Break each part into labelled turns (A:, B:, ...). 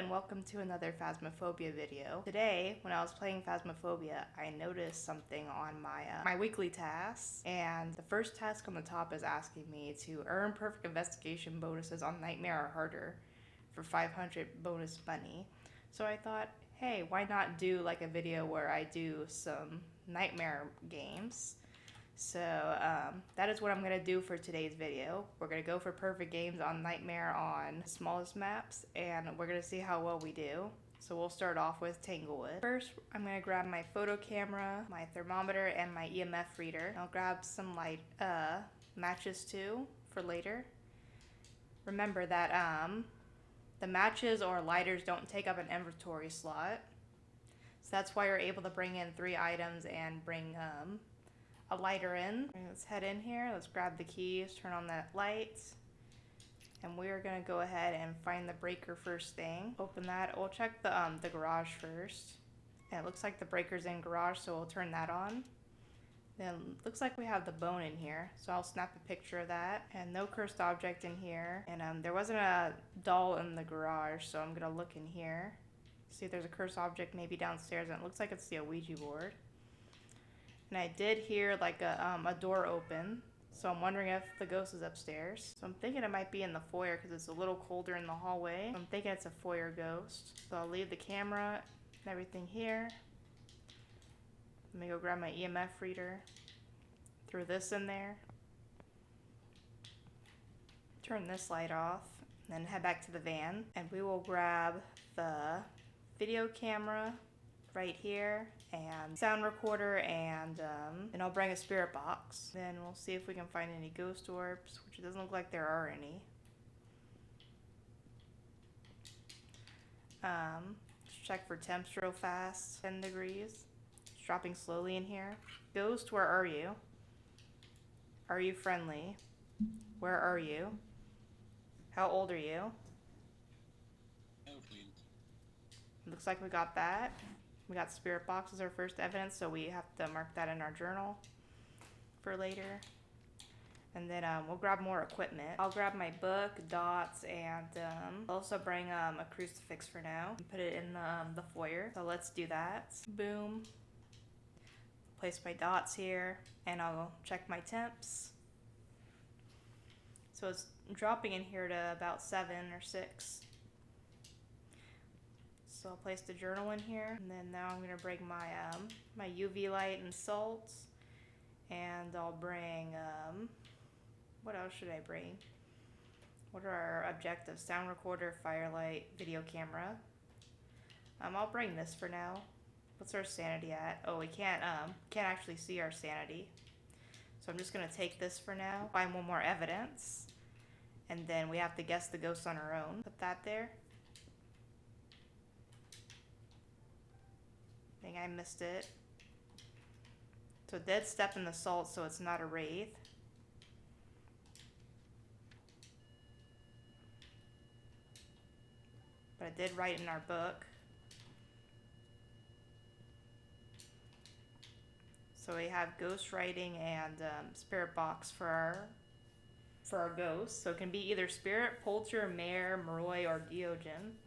A: and welcome to another Phasmophobia video. Today, when I was playing Phasmophobia, I noticed something on my weekly tasks, and the first task on the top is asking me to earn perfect investigation bonuses on Nightmare or Harder for 500 bonus money. So I thought, hey, why not do like a video where I do some Nightmare games? So that is what I'm going to do for today's video. We're going to go for perfect games on Nightmare on the smallest maps, and we're going to see how well we do. So we'll start off with Tanglewood. First, I'm going to grab my photo camera, my thermometer, and my EMF reader. I'll grab some light matches too for later. Remember that the matches or lighters don't take up an inventory slot. So that's why you're able to bring in 3 items and bring a lighter in. Let's head in here. Let's grab the keys, turn on that light, and we're gonna go ahead and find the breaker first thing. Open that. We'll check the garage first. And it looks like the breaker's in garage, so we'll turn that on. Then looks like we have the bone in here, so I'll snap a picture of that. And no cursed object in here. And there wasn't a doll in the garage, so I'm gonna look in here. See if there's a cursed object maybe downstairs, and it looks like it's the Ouija board. And I did hear like a door open, so I'm wondering if the ghost is upstairs. So I'm thinking it might be in the foyer because it's a little colder in the hallway. So I'm thinking it's a foyer ghost. So I'll leave the camera and everything here. Let me go grab my EMF reader. Throw this in there. Turn this light off. And then head back to the van. And we will grab the video camera right here, and sound recorder, and I'll bring a spirit box. Then we'll see if we can find any ghost orbs, which it doesn't look like there are any. Let's check for temps real fast. 10 degrees. It's dropping slowly in here. Ghost, where are you? Are you friendly? Where are you? How old are you? Looks like we got that. We got spirit box as our first evidence, so we have to mark that in our journal for later. And then we'll grab more equipment. I'll grab my book, dots, and also bring a crucifix for now and put it in the foyer. So let's do that. Boom. Place my dots here, and I'll check my temps. So it's dropping in here to about 7 or 6. So I'll place the journal in here, and then now I'm gonna bring my my UV light and salt, and I'll bring what else should I bring? What are our objectives? Sound recorder, firelight, video camera. I'll bring this for now. What's our sanity at? Oh, we can't actually see our sanity, so I'm just gonna take this for now. Find one more evidence, and then we have to guess the ghost on our own. Put that there. I think I missed it. So dead step in the salt, so it's not a wraith. But I did write in our book. So we have ghost writing and spirit box for our ghosts. So it can be either spirit, Poulter, Mare, Moroi, or Diogen.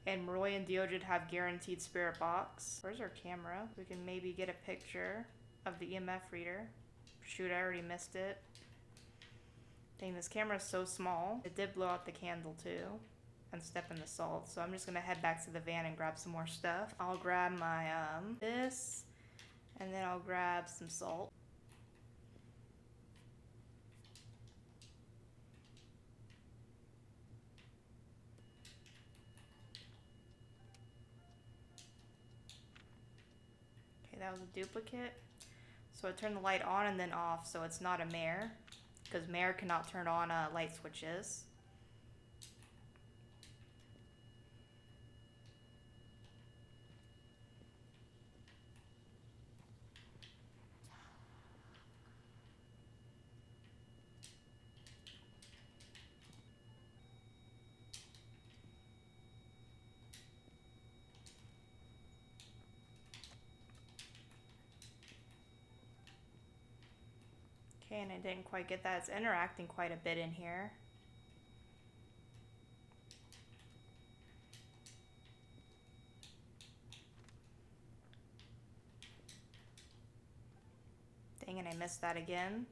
A: And Moroi and Diogen have guaranteed spirit box. Where's our camera? We can maybe get a picture of the EMF reader. Shoot, I already missed it. Dang, this camera is so small. It did blow out the candle too and step in the salt. So I'm just gonna head back to the van and grab some more stuff. I'll grab my this, and then I'll grab some salt. That was a duplicate. So I turn the light on and then off, so it's not a mare, because mare cannot turn on light switches. Okay, and I didn't quite get that. It's interacting quite a bit in here. Dang it, I missed that again.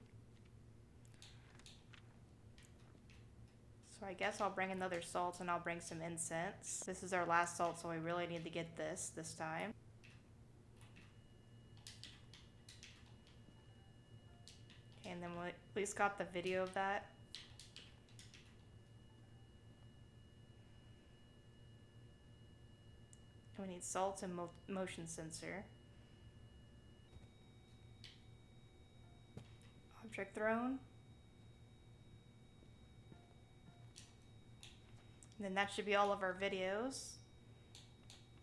A: So I guess I'll bring another salt and I'll bring some incense. This is our last salt, so we really need to get this time. Okay, and then we at least got the video of that. We need salt and motion sensor. Object thrown. And then that should be all of our videos.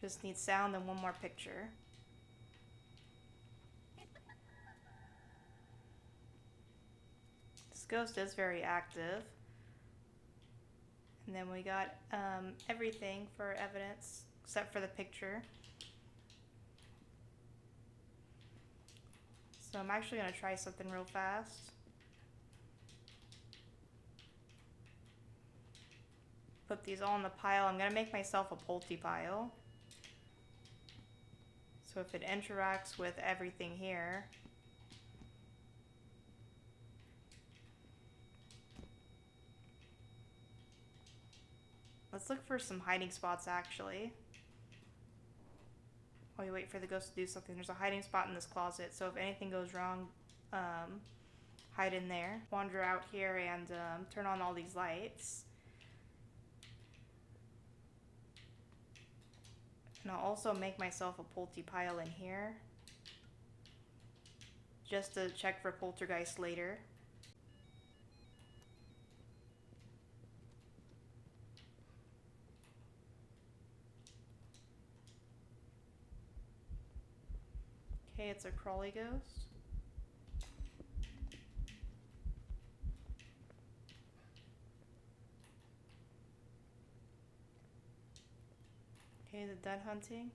A: Just need sound and one more picture. This ghost is very active. And then we got everything for evidence except for the picture. So I'm actually going to try something real fast. Put these all in the pile. I'm going to make myself a Pulte pile. So if it interacts with everything here, let's look for some hiding spots actually. While we wait for the ghost to do something, there's a hiding spot in this closet, so if anything goes wrong, hide in there. Wander out here and turn on all these lights. And I'll also make myself a Pulte pile in here, just to check for poltergeist later. Okay, it's a crawly ghost. Okay, is it done hunting?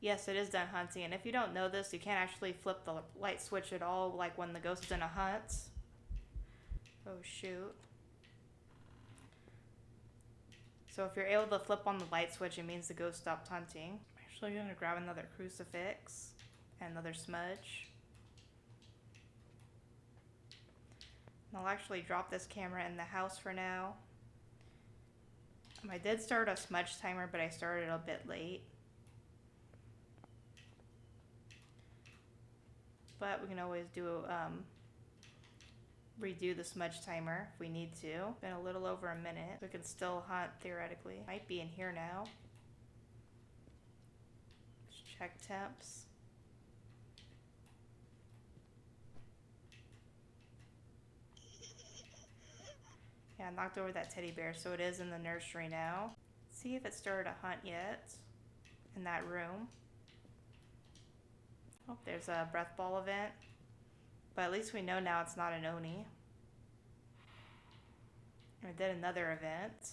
A: Yes, it is done hunting, and if you don't know this, you can't actually flip the light switch at all, like when the ghost is in a hunt. Oh shoot. So if you're able to flip on the light switch, it means the ghost stopped hunting. I'm actually gonna grab another crucifix and another smudge. And I'll actually drop this camera in the house for now. I did start a smudge timer, but I started a bit late. But we can always do redo the smudge timer if we need to. It's been a little over a minute. We can still hunt theoretically. Might be in here now. Let's check temps. Yeah, I knocked over that teddy bear, so it is in the nursery now. Let's see if it started a hunt yet in that room. Oh, there's a breath ball event. But at least we know now it's not an Oni. I did another event.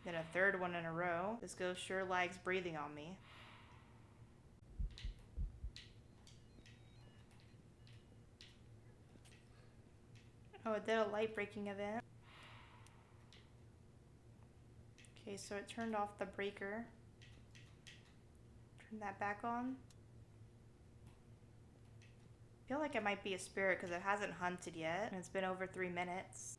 A: Then a third one in a row. This ghost sure likes breathing on me. Oh, it did a light breaking event. Okay, so it turned off the breaker. Turn that back on. I feel like it might be a spirit because it hasn't hunted yet, and it's been over 3 minutes.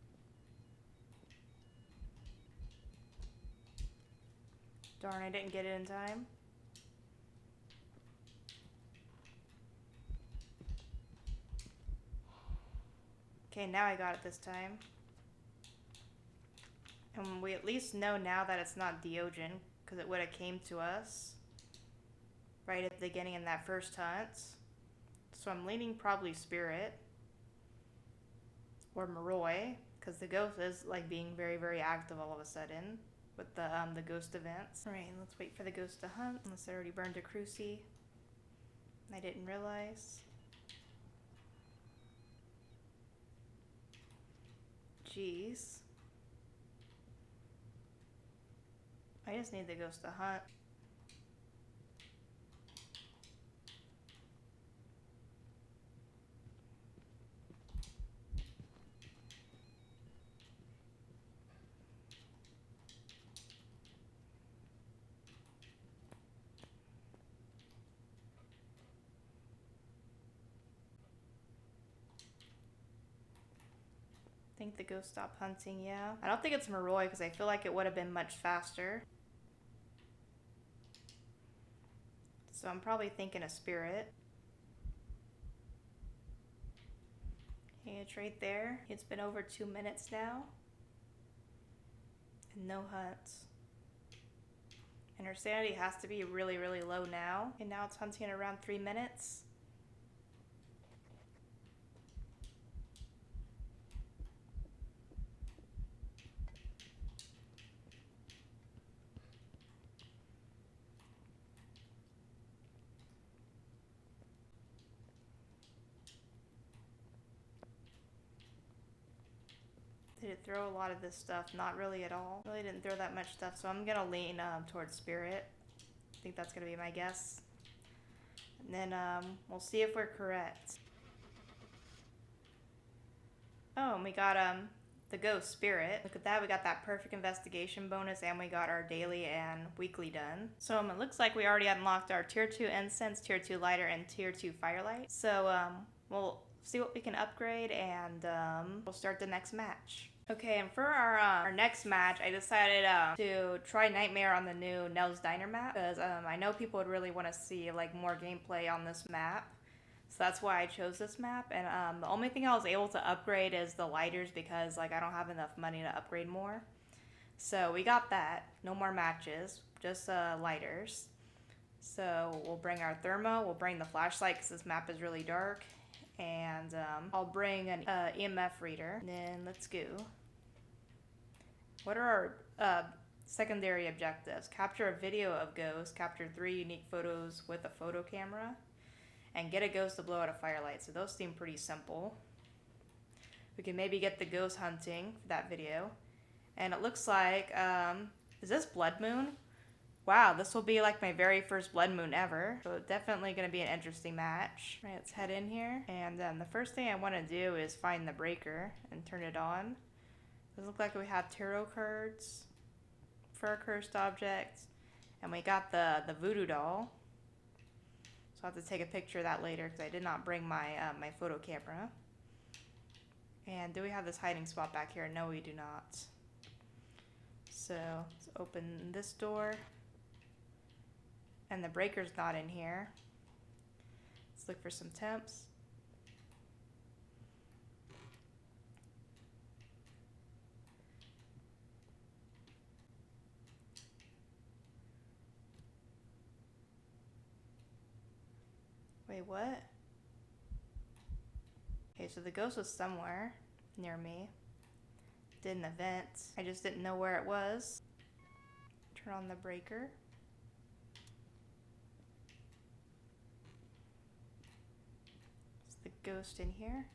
A: Darn, I didn't get it in time. Okay, now I got it this time. And we at least know now that it's not Diogen, because it would have came to us right at the beginning in that first hunt. So I'm leaning probably Spirit or Moroi, because the ghost is like being very, very active all of a sudden with the ghost events. All right, let's wait for the ghost to hunt, unless I already burned a cruci. I didn't realize. Jeez. I just need the ghost to hunt. think the ghost stopped hunting, yeah. I don't think it's Moroi because I feel like it would have been much faster. So I'm probably thinking a spirit. Okay, it's right there. It's been over 2 minutes now. And no hunts. And her sanity has to be really, really low now. And now it's hunting at around 3 minutes. Did it throw a lot of this stuff? Not really at all. Really didn't throw that much stuff, so I'm gonna lean towards spirit. I think that's gonna be my guess. And then we'll see if we're correct. Oh, and we got the ghost spirit. Look at that, we got that perfect investigation bonus and we got our daily and weekly done. So it looks like we already unlocked our tier 2 incense, tier 2 lighter, and tier 2 firelight. So we'll see what we can upgrade and we'll start the next match. Okay, and for our next match, I decided to try Nightmare on the new Nell's Diner map because I know people would really want to see like more gameplay on this map. So that's why I chose this map, and the only thing I was able to upgrade is the lighters because like I don't have enough money to upgrade more. So we got that. No more matches, just lighters. So we'll bring our thermo, we'll bring the flashlight because this map is really dark, and I'll bring an EMF reader. And then let's go. What are our secondary objectives? Capture a video of ghosts, capture 3 unique photos with a photo camera, and get a ghost to blow out a firelight. So those seem pretty simple. We can maybe get the ghost hunting for that video. And it looks like, is this Blood Moon? Wow, this will be like my very first Blood Moon ever. So definitely going to be an interesting match. All right, let's head in here. And the first thing I want to do is find the breaker and turn it on. Does look like we have tarot cards for our cursed objects. And we got the voodoo doll. So I'll have to take a picture of that later because I did not bring my my photo camera. And do we have this hiding spot back here? No, we do not. So let's open this door. And the breaker's not in here. Let's look for some temps. Wait, what? Okay, so the ghost was somewhere near me. Did an event. I just didn't know where it was. Turn on the breaker. Is the ghost in here?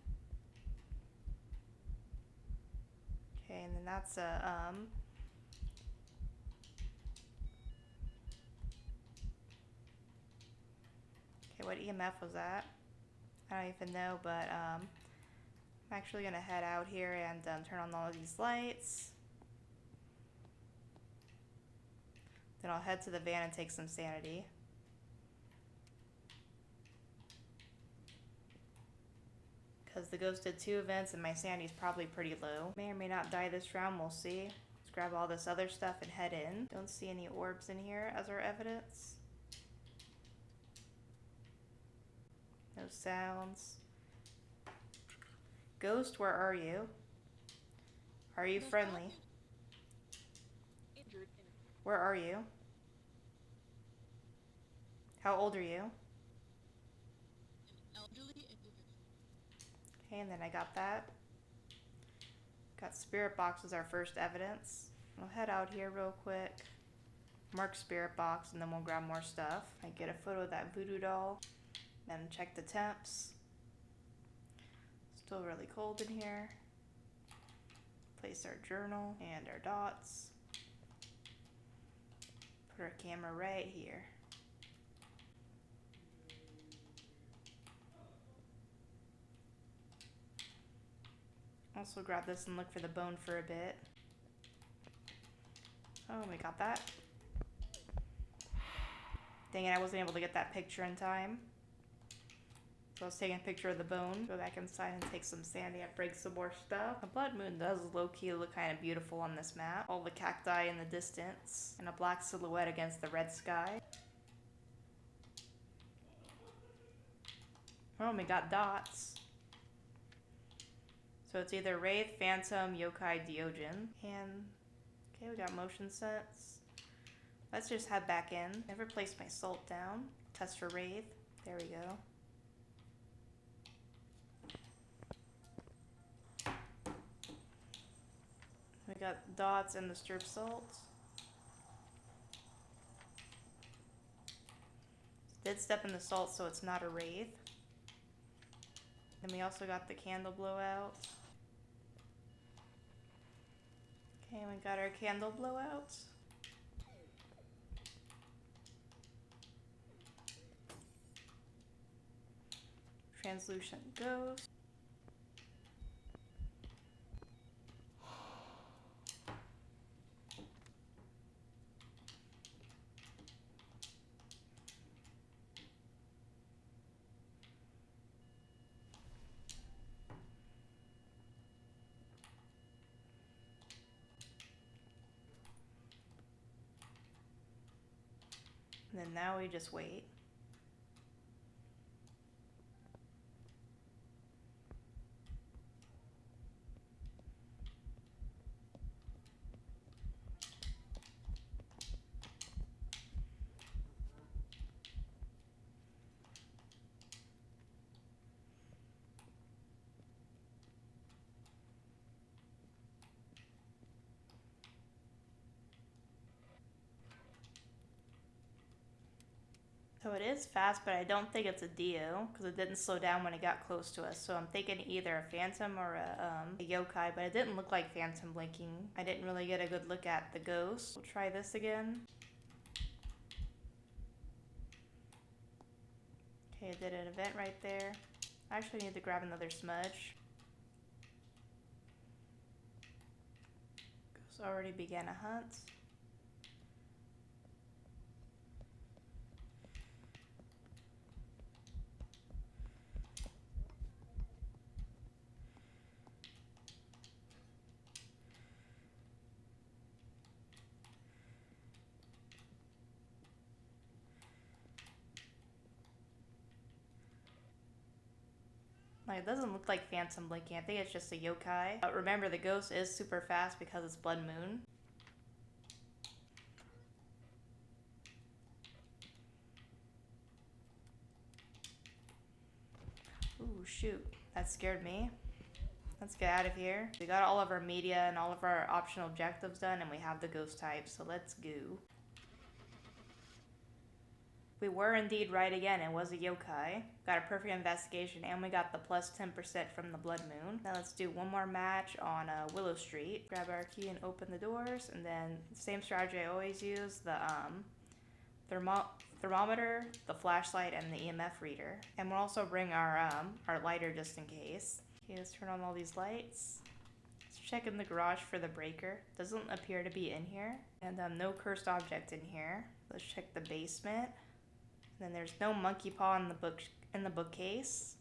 A: Okay, and then that's a okay, what EMF was that? I don't even know, but I'm actually gonna head out here and turn on all of these lights. Then I'll head to the van and take some sanity. Because the ghost did 2 events and my sanity's probably pretty low. May or may not die this round, we'll see. Let's grab all this other stuff and head in. Don't see any orbs in here as our evidence. No sounds. Ghost, where are you? Are you friendly? Where are you? How old are you? Okay, and then I got that. Got spirit box as our first evidence. We'll head out here real quick. Mark spirit box and then we'll grab more stuff. I get a photo of that voodoo doll. Then check the temps. Still really cold in here. Place our journal and our dots. Put our camera right here. Also grab this and look for the bone for a bit. Oh, we got that. Dang it, I wasn't able to get that picture in time. So I was taking a picture of the bone. Go back inside and take some sand and break some more stuff. The blood moon does low-key look kind of beautiful on this map. All the cacti in the distance and a black silhouette against the red sky. Oh, we got dots. So it's either Wraith, Phantom, Yokai, Deogen. And, okay, we got motion sense. Let's just head back in. Never placed my salt down. Test for Wraith. There we go. We got dots and the stirp salt. Did step in the salt, so it's not a Wraith. Then we also got the candle blowout. Okay, we got our candle blowout. Translucent ghost. And then now we just wait. So it is fast, but I don't think it's a Dio, because it didn't slow down when it got close to us. So I'm thinking either a Phantom or a Yokai, but it didn't look like Phantom blinking. I didn't really get a good look at the ghost. We'll try this again. Okay, it did an event right there. I actually need to grab another smudge. Ghost already began a hunt. Like, it doesn't look like Phantom blinking. I think it's just a Yokai. But remember, the ghost is super fast because it's Blood Moon. Ooh, shoot. That scared me. Let's get out of here. We got all of our media and all of our optional objectives done, and we have the ghost type, so let's go. We were indeed right again. It was a Yokai. Got a perfect investigation, and we got the plus 10% from the Blood Moon. Now let's do one more match on Willow Street. Grab our key and open the doors, and then same strategy I always use, the thermometer, the flashlight, and the EMF reader. And we'll also bring our lighter just in case. Okay, let's turn on all these lights. Let's check in the garage for the breaker. Doesn't appear to be in here. And no cursed object in here. Let's check the basement. And then there's no monkey paw in the bookcase.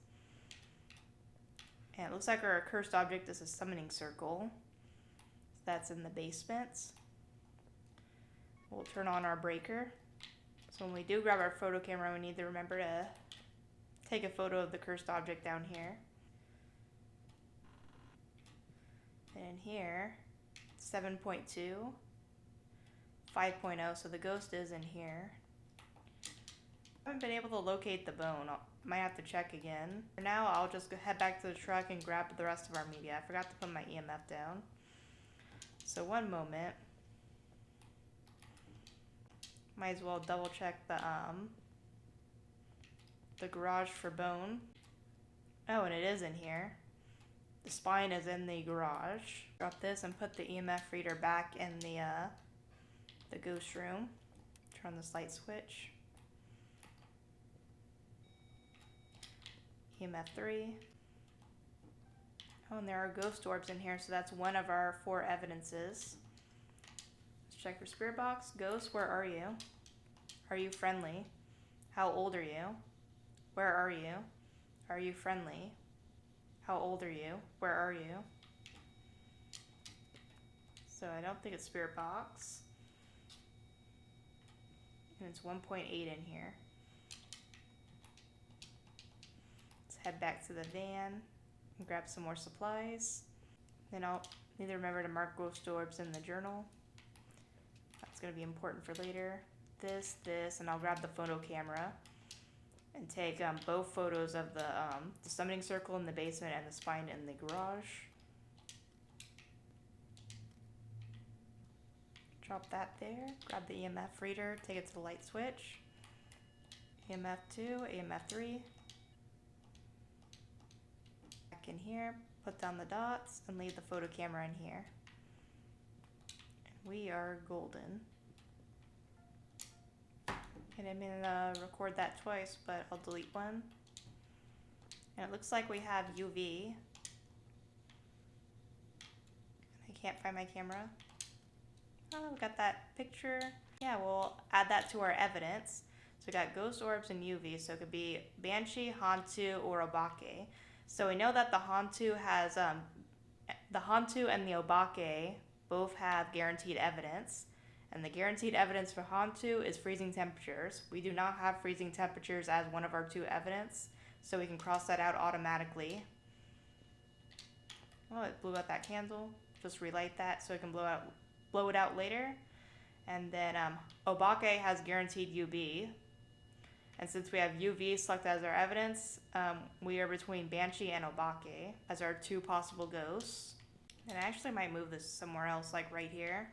A: And it looks like our cursed object is a summoning circle. That's in the basement. We'll turn on our breaker. So when we do grab our photo camera, we need to remember to take a photo of the cursed object down here. And in here, 7.2, 5.0, so the ghost is in here. I haven't been able to locate the bone. Might have to check again. For now, I'll just head back to the truck and grab the rest of our media. I forgot to put my EMF down. So one moment. Might as well double check the garage for bone. Oh, and it is in here. The spine is in the garage. Drop this and put the EMF reader back in the ghost room. Turn this light switch. EMF 3. Oh, and there are ghost orbs in here, so that's one of our 4 evidences. Let's check your spirit box. Ghost, where are you? Are you friendly? How old are you? Where are you? Are you friendly? How old are you? Where are you? So I don't think it's spirit box. And it's 1.8 in here. Let's head back to the van and grab some more supplies. Then I'll need to remember to mark ghost orbs in the journal. That's going to be important for later. This, and I'll grab the photo camera and take both photos of the summoning circle in the basement and the spine in the garage. Drop that there. Grab the EMF reader, take it to the light switch. EMF 2, EMF 3. Back in here, put down the dots, and leave the photo camera in here. And we are golden. And I'm gonna record that twice, but I'll delete one. And it looks like we have UV. I can't find my camera. Oh, we got that picture. Yeah, we'll add that to our evidence. So we got ghost orbs and UV, so it could be Banshee, Hantu, or Obake. So we know that the Hantu has, the Hantu and the Obake both have guaranteed evidence. And the guaranteed evidence for Hantu is freezing temperatures. We do not have freezing temperatures as one of our two evidence, so we can cross that out automatically. Oh, it blew out that candle. Just relight that so it can blow it out later. And then Obake has guaranteed UV. And since we have UV selected as our evidence, we are between Banshee and Obake as our two possible ghosts. And I actually might move this somewhere else, like right here.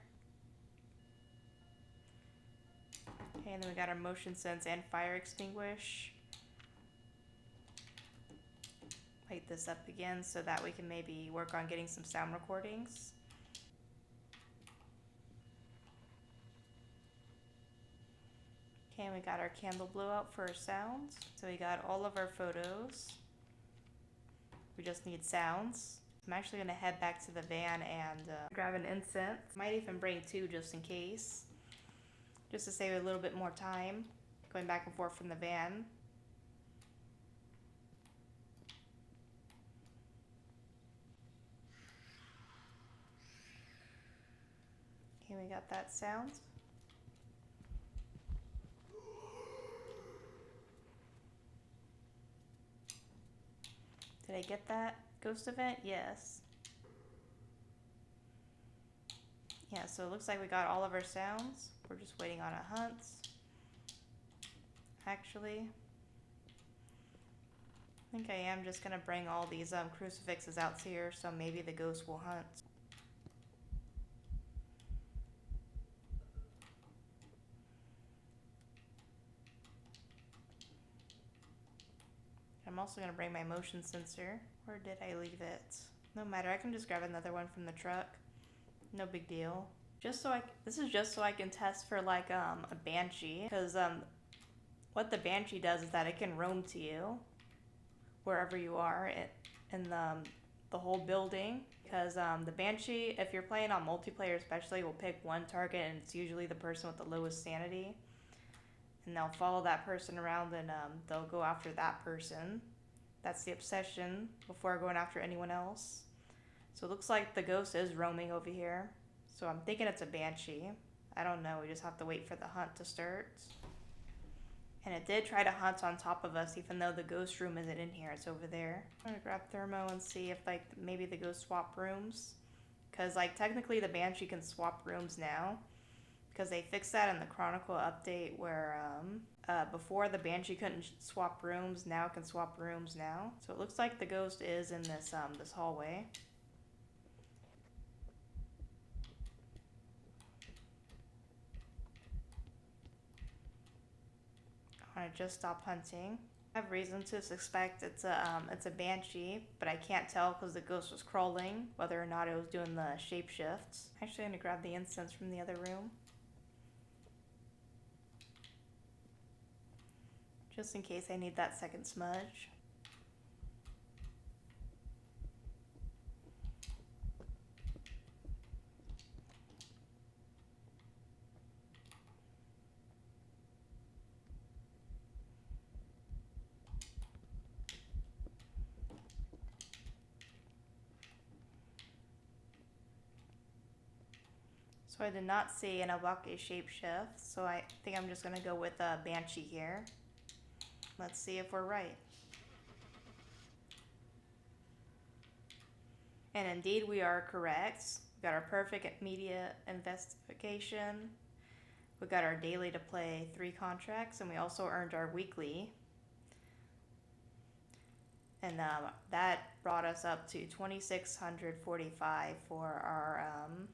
A: Okay, and then we got our motion sense and fire extinguish. Light this up again so that we can maybe work on getting some sound recordings. Okay, and we got our candle blowout for our sounds. So we got all of our photos. We just need sounds. I'm actually gonna head back to the van and grab an incense. Might even bring two just in case. Just to save a little bit more time going back and forth from the van. Okay, we got that sound. Did I get that ghost event? Yes. Yeah, so it looks like we got all of our sounds. We're just waiting on a hunt. Actually, I think I am just gonna bring all these crucifixes out here, so maybe the ghost will hunt. I'm also gonna bring my motion sensor. Where did I leave it? No matter, I can just grab another one from the truck. No big deal. This is just so I can test for like a banshee, because what the banshee does is that it can roam to you wherever you are in the whole building. Because the banshee, if you're playing on multiplayer especially, will pick one target, and it's usually the person with the lowest sanity. And they'll follow that person around, and they'll go after that person. That's the obsession before going after anyone else. So it looks like the ghost is roaming over here. So I'm thinking it's a banshee. I don't know, we just have to wait for the hunt to start. And it did try to hunt on top of us, even though the ghost room isn't in here, it's over there. I'm gonna grab thermo and see if like maybe the ghost swap rooms. Cause like technically the banshee can swap rooms now. Because they fixed that in the Chronicle update where before the banshee couldn't swap rooms, now it can swap rooms now. So it looks like the ghost is in this this hallway. I just stopped hunting. I have reason to suspect it's a banshee, but I can't tell because the ghost was crawling, whether or not it was doing the shapeshifts. Actually, I'm gonna grab the incense from the other room. Just in case I need that second smudge. So I did not see an Obake shapeshift, so I think I'm just gonna go with a Banshee here. Let's see if we're right. And indeed we are correct. We got our perfect media investigation. We got our daily to play 3 contracts, and we also earned our weekly. And that brought us up to 2,645 for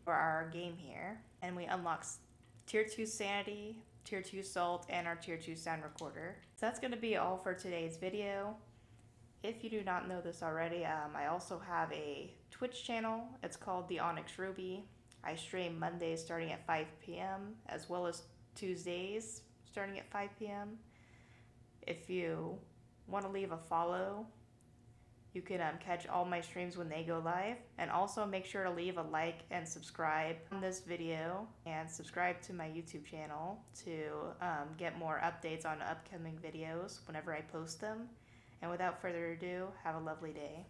A: our game here. And we unlocked Tier 2 Sanity, Tier 2 Salt, and our Tier 2 Sound Recorder. So that's going to be all for today's video. If you do not know this already, I also have a Twitch channel. It's called The Onyx Ruby. I stream Mondays starting at 5 p.m. as well as Tuesdays starting at 5 p.m. If you want to leave a follow, you can catch all my streams when they go live, and also make sure to leave a like and subscribe on this video, and subscribe to my YouTube channel to get more updates on upcoming videos whenever I post them. And without further ado, have a lovely day.